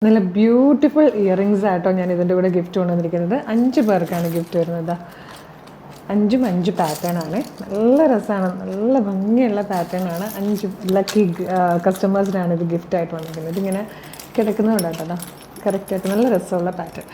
നല്ല beautiful earrings ആയിട്ടോ ഞാൻ ഇതിൻ്റെ കൂടെ ഗിഫ്റ്റ് കൊണ്ടുവന്നിരിക്കുന്നത്. 5 പേർക്കാണ് ഗിഫ്റ്റ് വരുന്നത്. 5 പാറ്റേൺ ആണ്. നല്ല രസമാണ്, നല്ല ഭംഗിയുള്ള പാറ്റേൺ ആണ്. 5 ലക്കി കസ്റ്റമേഴ്സിനാണ് ഇത് ഗിഫ്റ്റായിട്ട് വന്നിരിക്കുന്നത്. ഇതിങ്ങനെ കിടക്കുന്നുണ്ട് കേട്ടോ, കറക്റ്റായിട്ട് നല്ല രസമുള്ള പാറ്റേൺ.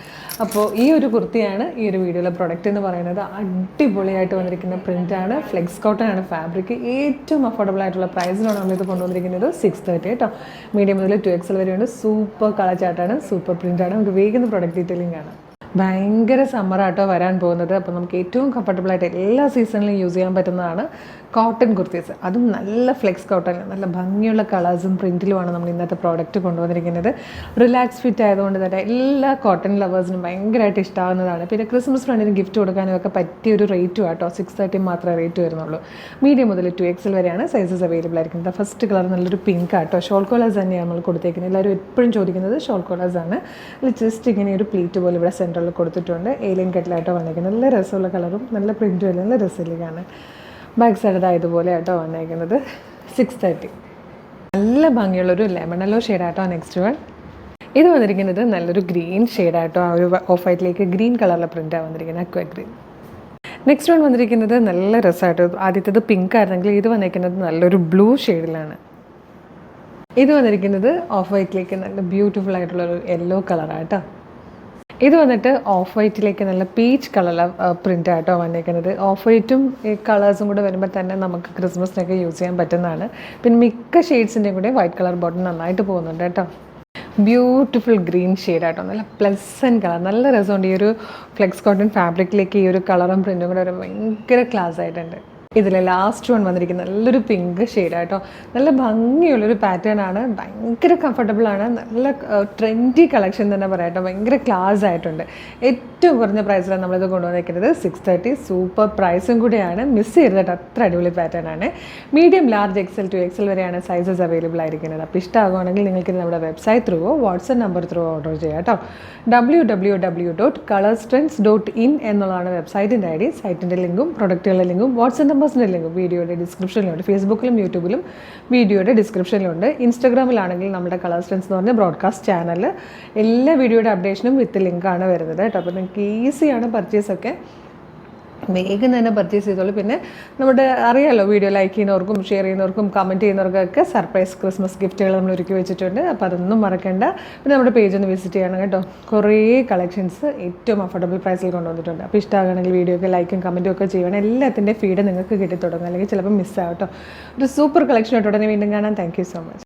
അപ്പോൾ ഈ ഒരു കുർത്തിയാണ് ഈ ഒരു വീഡിയോയിലെ പ്രൊഡക്റ്റ് എന്ന് പറയുന്നത്. അടിപൊളിയായിട്ട് വന്നിരിക്കുന്ന പ്രിൻ്റാണ്. ഫ്ലെക്സ് കോട്ടൺ ആണ് ഫാബ്രിക്. ഏറ്റവും അഫോർഡബിൾ ആയിട്ടുള്ള പ്രൈസിലാണ് നമ്മളിത് കൊണ്ടുവന്നിരിക്കുന്നത്. 630 കേട്ടോ. മീഡിയം മുതൽ 2XL വരെയുണ്ട്. സൂപ്പർ കളർ ചാർട്ടാണ്, സൂപ്പർ പ്രിൻ്റാണ്. നമുക്ക് വേഗം പ്രൊഡക്റ്റ് ഡീറ്റെയിലിംഗ് ആണ്. ഭയങ്കര സമ്മറാട്ടോ വരാൻ പോകുന്നത്. അപ്പോൾ നമുക്ക് ഏറ്റവും കംഫർട്ടബിളായിട്ട് എല്ലാ സീസണിലും യൂസ് ചെയ്യാൻ പറ്റുന്നതാണ് കോട്ടൺ കുർത്തീസ്. അതും നല്ല ഫ്ലെക്സ് കോട്ടൺ, നല്ല ഭംഗിയുള്ള കളേഴ്സും പ്രിൻറ്റിലുമാണ് നമ്മൾ ഇന്നത്തെ പ്രോഡക്റ്റ് കൊണ്ടുവന്നിരിക്കുന്നത്. റിലാക്സ് ഫിറ്റ് ആയതുകൊണ്ട് തന്നെ എല്ലാ കോട്ടൺ ലവേഴ്സിനും ഭയങ്കരമായിട്ട് ഇഷ്ടമാകുന്നതാണ്. പിന്നെ ക്രിസ്മസ് ഫ്രണ്ടിന് ഗിഫ്റ്റ് കൊടുക്കാനും ഒക്കെ പറ്റിയൊരു റേറ്റും ആട്ടോ. 630 മാത്രമേ റേറ്റ് വരുന്നുള്ളൂ. മീഡിയം മുതൽ 2XL വരെയാണ് സൈസസ് അവൈലബിൾ ആയിരിക്കുന്നത്. ഫസ്റ്റ് കളർ നല്ലൊരു പിങ്ക് ആട്ടോ. ഷോൾ കോളേഴ്സ് തന്നെയാണ് നമ്മൾ കൊടുത്തേക്കുന്നത്. എല്ലാവരും എപ്പോഴും ചോദിക്കുന്നത് ഷോൾ കോളേഴ്സ് ആണ്. അതിൽ ജസ്റ്റ് ഇങ്ങനെ ഒരു പ്ലീറ്റ് പോലെ ഇവിടെ സെൻറ്ററിൽ കൊടുത്തിട്ടുണ്ട്. ഏലിയൻ കട്ടിലായിട്ടോ വന്നേക്കുന്നത്. നല്ല രസമുള്ള കളറും നല്ല പ്രിൻറ്റും അല്ല, നല്ല രസമില്ലാണ്. ബാക്ക് സൈഡ് ഇതുപോലെ ആയിട്ടോ വന്നേക്കുന്നത്. 630. നല്ല ഭംഗിയുള്ളൊരു ലെമൺ യെല്ലോ ഷെയ്ഡായിട്ടോ നെക്സ്റ്റ് വൺ. ഇത് വന്നിരിക്കുന്നത് നല്ലൊരു ഗ്രീൻ ഷെയ്ഡായിട്ടോ. ആ ഒരു ഓഫ് വൈറ്റിലേക്ക് ഗ്രീൻ കളറിലെ പ്രിൻ്റാണ് വന്നിരിക്കുന്നത്, അക്വ ഗ്രീൻ. നെക്സ്റ്റ് വൺ വന്നിരിക്കുന്നത് നല്ല രസമായിട്ടോ. ആദ്യത്തേത് പിങ്ക് ആയിരുന്നെങ്കിൽ ഇത് വന്നിരിക്കുന്നത് നല്ലൊരു ബ്ലൂ ഷെയ്ഡിലാണ്. ഇത് വന്നിരിക്കുന്നത് ഓഫ് വൈറ്റിലേക്ക് നല്ല ബ്യൂട്ടിഫുൾ ആയിട്ടുള്ളൊരു യെല്ലോ കളറായിട്ടോ. ഇത് വന്നിട്ട് ഓഫ് വൈറ്റിലേക്ക് നല്ല പീച്ച് കളറിലെ പ്രിൻ്റായിട്ടോ വന്നിരിക്കുന്നത്. ഓഫ് വൈറ്റും ഈ കളേഴ്സും കൂടെ വരുമ്പോൾ തന്നെ നമുക്ക് ക്രിസ്മസിനൊക്കെ യൂസ് ചെയ്യാൻ പറ്റുന്നതാണ്. പിന്നെ മിക്ക ഷെയ്ഡ്സിൻ്റെയും കൂടെ വൈറ്റ് കളർ ബോട്ടം നന്നായിട്ട് പോകുന്നുണ്ട് കേട്ടോ. ബ്യൂട്ടിഫുൾ ഗ്രീൻ ഷെയ്ഡായിട്ടോ, നല്ല പ്ലസൻറ്റ് കളർ, നല്ല രസമുണ്ട്. ഈ ഒരു ഫ്ലെക്സ് കോട്ടൺ ഫാബ്രിക്കിലേക്ക് ഈ ഒരു കളറും പ്രിൻറ്റും കൂടെ ഒരു ഭയങ്കര ക്ലാസ് ആയിട്ടുണ്ട്. ഇതിൽ ലാസ്റ്റ് വൺ വന്നിരിക്കുന്നത് നല്ലൊരു പിങ്ക് ഷെയ്ഡായിട്ടോ. നല്ല ഭംഗിയുള്ളൊരു പാറ്റേൺ ആണ്, ഭയങ്കര കംഫർട്ടബിളാണ്, നല്ല ട്രെൻഡി കളക്ഷൻ തന്നെ പറയാട്ടോ. ഭയങ്കര ക്ലാസ് ആയിട്ടുണ്ട്. ഏറ്റവും കുറഞ്ഞ പ്രൈസിലാണ് നമ്മളിത് കൊണ്ടുവന്നിരിക്കുന്നത്. 630. സൂപ്പർ പ്രൈസും കൂടിയാണ്, മിസ് ചെയ്തിട്ട് അത്ര അടിപൊളി പാറ്റേൺ ആണ്. മീഡിയം, ലാർജ്, XL, 2XL വരെയാണ് സൈസസ് അവൈലബിൾ ആയിരിക്കുന്നത്. അപ്പോൾ ഇഷ്ടമാകുകയാണെങ്കിൽ നിങ്ങൾക്ക് നമ്മുടെ വെബ്സൈറ്റ് ത്രൂവോ വാട്സപ്പ് നമ്പർ ത്രൂവോ ഓർഡർ ചെയ്യാം കേട്ടോ. www.colorstrends.in എന്നുള്ളതാണ് വെബ്സൈറ്റിൻ്റെ ID. സൈറ്റിൻ്റെ ലിങ്കും പ്രൊഡക്റ്റുകളുടെ ലിങ്കും വാട്സപ്പ് നമ്പേഴ്സിൻ്റെ ലിങ്കും വീഡിയോയുടെ ഡിസ്ക്രിപ്ഷനിലുണ്ട്. ഫേസ്ബുക്കിലും യൂട്യൂബിലും വീഡിയോയുടെ ഡിസ്ക്രിപ്ഷനിലുണ്ട്. ഇൻസ്റ്റാഗ്രാമിലാണെങ്കിൽ നമ്മുടെ കളർ സ്ട്രെൻസ് എന്ന് പറഞ്ഞ ബ്രോഡ്കാസ്റ്റ് ചാനൽ എല്ലാ വീഡിയോയുടെ അപ്ഡേഷനും വിത്ത് ലിങ്കാണ് വരുന്നത് കേട്ടോ. അപ്പോൾ നിങ്ങൾക്ക് ഈസിയാണ് പർച്ചേസൊക്കെ, വേഗം തന്നെ പർച്ചേസ് ചെയ്തോളൂ. പിന്നെ നമ്മുടെ അറിയാമല്ലോ, വീഡിയോ ലൈക്ക് ചെയ്യുന്നവർക്കും ഷെയർ ചെയ്യുന്നവർക്കും കമൻറ്റ് ചെയ്യുന്നവർക്കൊക്കെ സർപ്രൈസ് ക്രിസ്മസ് ഗിഫ്റ്റുകൾ നമ്മൾ ഒരുക്കി വെച്ചിട്ടുണ്ട്. അപ്പോൾ അതൊന്നും മറക്കണ്ട. പിന്നെ നമ്മുടെ പേജ് ഒന്ന് വിസിറ്റ് ചെയ്യണം കേട്ടോ. കുറേ കളക്ഷൻസ് ഏറ്റവും അഫോർഡബിൾ പ്രൈസിൽ കൊണ്ടുവന്നിട്ടുണ്ട്. അപ്പോൾ ഇഷ്ടമാകണമെങ്കിൽ വീഡിയോ ഒക്കെ ലൈക്കും കമൻറ്റും ഒക്കെ ചെയ്യണം. എല്ലാത്തിൻ്റെ ഫീഡ് നിങ്ങൾക്ക് കിട്ടി തുടങ്ങും, അല്ലെങ്കിൽ ചിലപ്പോൾ മിസ്സാകും കേട്ടോ. ഒരു സൂപ്പർ കളക്ഷൻ ആയിട്ട് ഉടനെ വീണ്ടും കാണാം. Thank you so much.